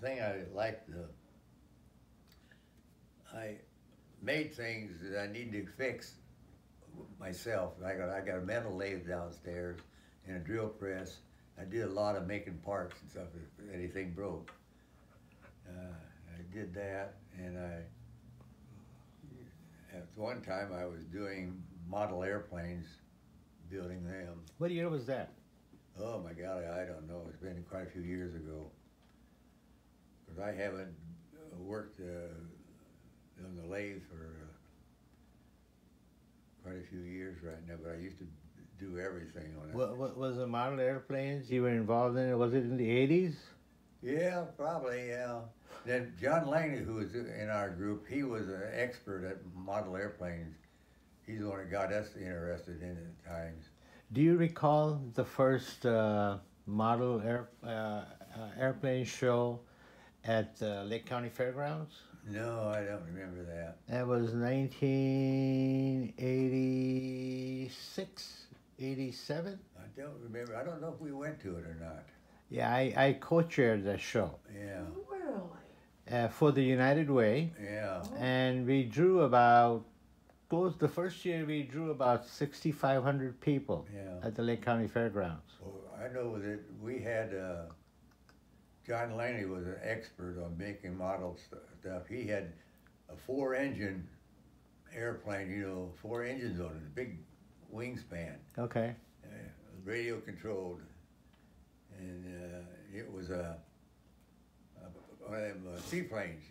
thing I liked, I made things that I needed to fix myself. I got a metal lathe downstairs and a drill press. I did a lot of making parts and stuff if anything broke. I did that, and at one time I was doing model airplanes, building them. What year was that? Oh my God, I don't know. It's been quite a few years ago. Because I haven't worked on the lathe for quite a few years right now, but I used to do everything on it. What was the model airplanes you were involved in? Was it in the 80s? Yeah, probably, yeah. Then John Langley, who was in our group, he was an expert at model airplanes. He's the one that got us interested in it at times. Do you recall the first model airplane show at Lake County Fairgrounds? No, I don't remember that. That was 1986, 87? I don't remember. I don't know if we went to it or not. Yeah, I co-chaired that show. Yeah. Really? For the United Way. Yeah. And we drew about, the first year we drew about 6,500 people at the Lake County Fairgrounds. Well, I know that we had, John Langley was an expert on making model stuff. He had a 4-engine airplane, 4 engines on it, a big wingspan. Okay. Radio controlled. And it was one of them seaplanes.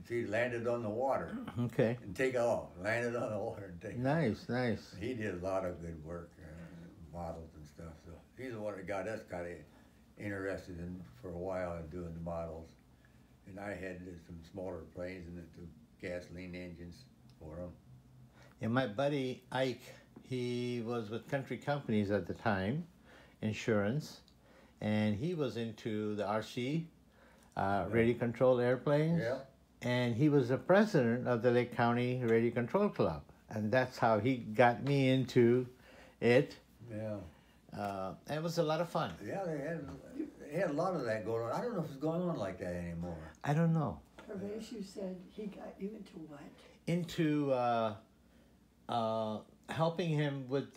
He landed on the water. Okay. And take off. Landed on the water and take off. Nice, nice. He did a lot of good work, models and stuff. So he's the one that got us kind of interested in for a while in doing the models. And I had some smaller planes and the gasoline engines for them. And my buddy Ike, he was with Country Companies at the time, insurance, and he was into the RC, radio control airplanes. Yeah. And he was the president of the Lake County Radio Control Club. And that's how he got me into it. Yeah. And it was a lot of fun. Yeah, they had a lot of that going on. I don't know if it's going on like that anymore. I don't know. Hervé, you said he got you into what? Into helping him with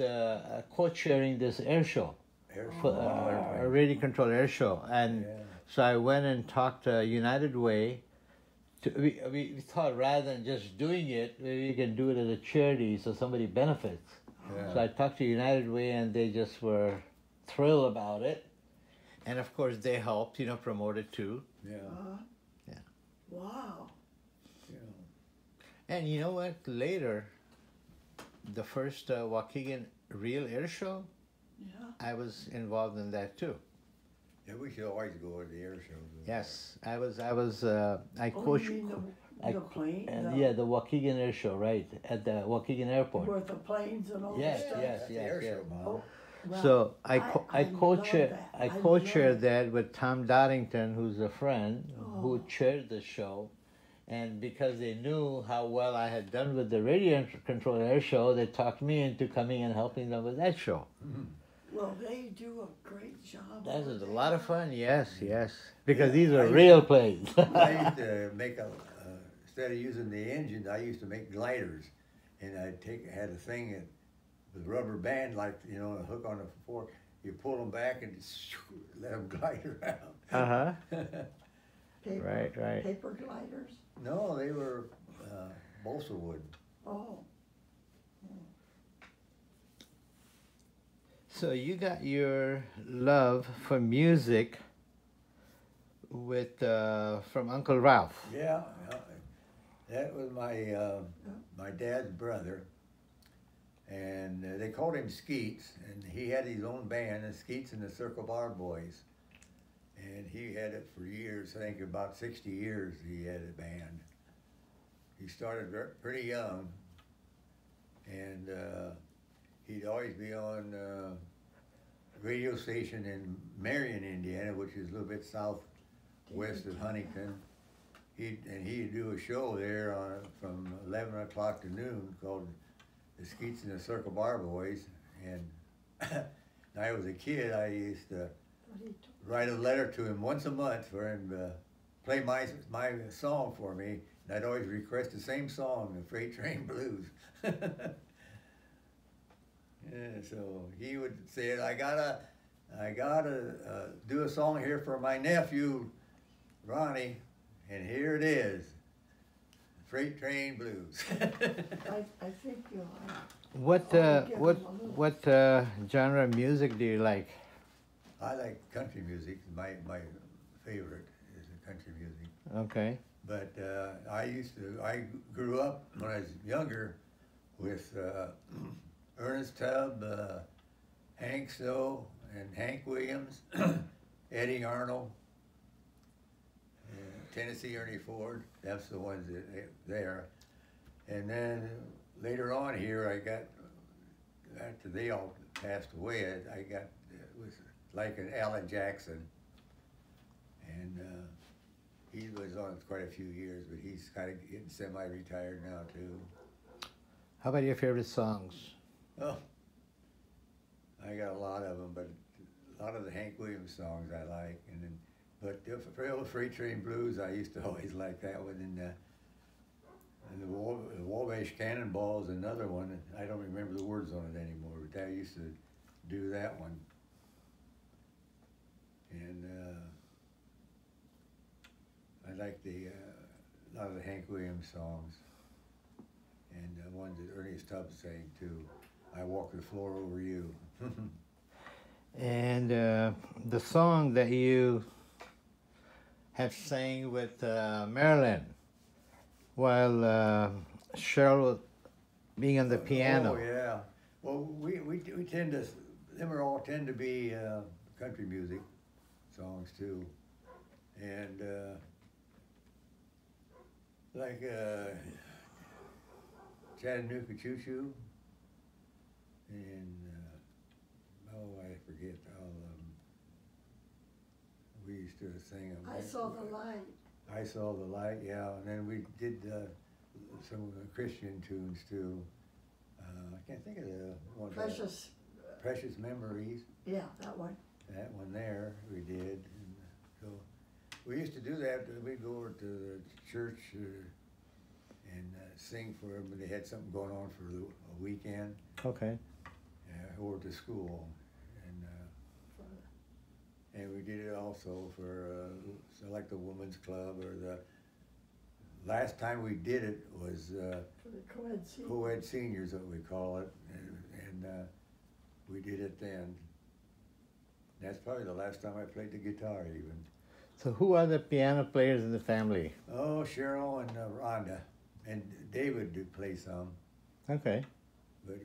co-chairing this air show. A radio control air show. And so I went and talked to United Way. We thought rather than just doing it, maybe we can do it as a charity so somebody benefits. Yeah. So I talked to United Way and they just were thrilled about it. And of course they helped, promote it too. Yeah. Yeah. Wow. Yeah. And you know what? Later, the first Waukegan Real Air Show, I was involved in that too. Yeah, we should always go to the air shows. Yes, I coached. The plane? Yeah, the Waukegan Air Show, right, at the Waukegan Airport. With the planes and all Yes, that stuff? yes, That's the yes, air yes. show, Mom. Oh, well, So I love that. co-chaired that with Tom Doddington, who's a friend, who chaired the show. And because they knew how well I had done with the radio control air show, they talked me into coming and helping them with that show. Mm-hmm. Well, they do a great job. That over was a there. lot of fun, yes. Because these I are used real planes. I used to make instead of using the engine, I used to make gliders. And I had a thing that with rubber band, like, a hook on the fork. You pull them back and let them glide around. Uh-huh. Paper, Right. Paper gliders? No, they were balsa wood. Oh. So you got your love for music with from Uncle Ralph. Yeah, that was my dad's brother, and they called him Skeets, and he had his own band, the Skeets and the Circle Bar Boys, and he had it for years. I think about 60 years he had a band. He started pretty young, and he'd always be on a radio station in Marion, Indiana, which is a little bit southwest of Huntington. He'd do a show there from 11 o'clock to noon called the Skeets and the Circle Bar Boys. And when I was a kid, I used to write a letter to him once a month for him to play my song for me, and I'd always request the same song, the Freight Train Blues. Yeah, so he would say, I gotta do a song here for my nephew, Ronnie, and here it is, Freight Train Blues. I think you'll What genre of music do you like? I like country music. My favorite is the country music. Okay. But I grew up when I was younger with Ernest Tubb, Hank Snow, and Hank Williams, Eddie Arnold, Tennessee Ernie Ford. That's the ones that there. And then later on here, I got, after they all passed away, I got, it was like an Alan Jackson. And he was on quite a few years, but he's kind of getting semi-retired now too. How about your favorite songs? Oh, I got a lot of them, but a lot of the Hank Williams songs I like, and then, but the Freight Train Blues, I used to always like that one, and the Wabash Cannonball is another one. I don't remember the words on it anymore, but I used to do that one. And I like a lot of the Hank Williams songs, and the ones that Ernest Tubb sang too. I Walk the Floor Over You. And the song that you have sang with Marilyn while Cheryl being on the piano. Oh yeah. Well, we tend to, them are all tend to be country music songs too, and like Chattanooga Choo Choo, and oh, I forget all of them. We used to sing them. I Saw the Light. I Saw the Light, yeah, and then we did some Christian tunes too. I can't think of the one. Precious Memories. Yeah, that one. That one there we did. And so we used to do that. We'd go over to the church and sing for them when they had something going on for a weekend. Okay. Over to school, and we did it also for so like the Women's Club, or the last time we did it was for the co-ed co-ed seniors, what we call it, and we did it then. That's probably the last time I played the guitar even. So who are the piano players in the family? Oh, Cheryl and Rhonda, and David did play some. Okay. But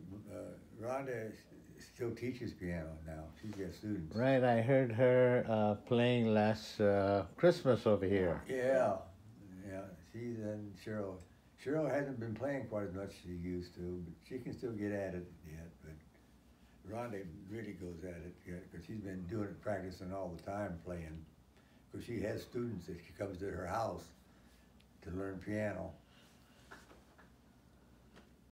Rhonda still teaches piano now. She's got students. Right, I heard her playing last Christmas over here. Yeah, yeah. She's and Cheryl. Cheryl hasn't been playing quite as much as she used to, but she can still get at it yet. But Rhonda really goes at it because she's been doing it, practicing all the time, playing. Because she has students that she comes to her house to learn piano.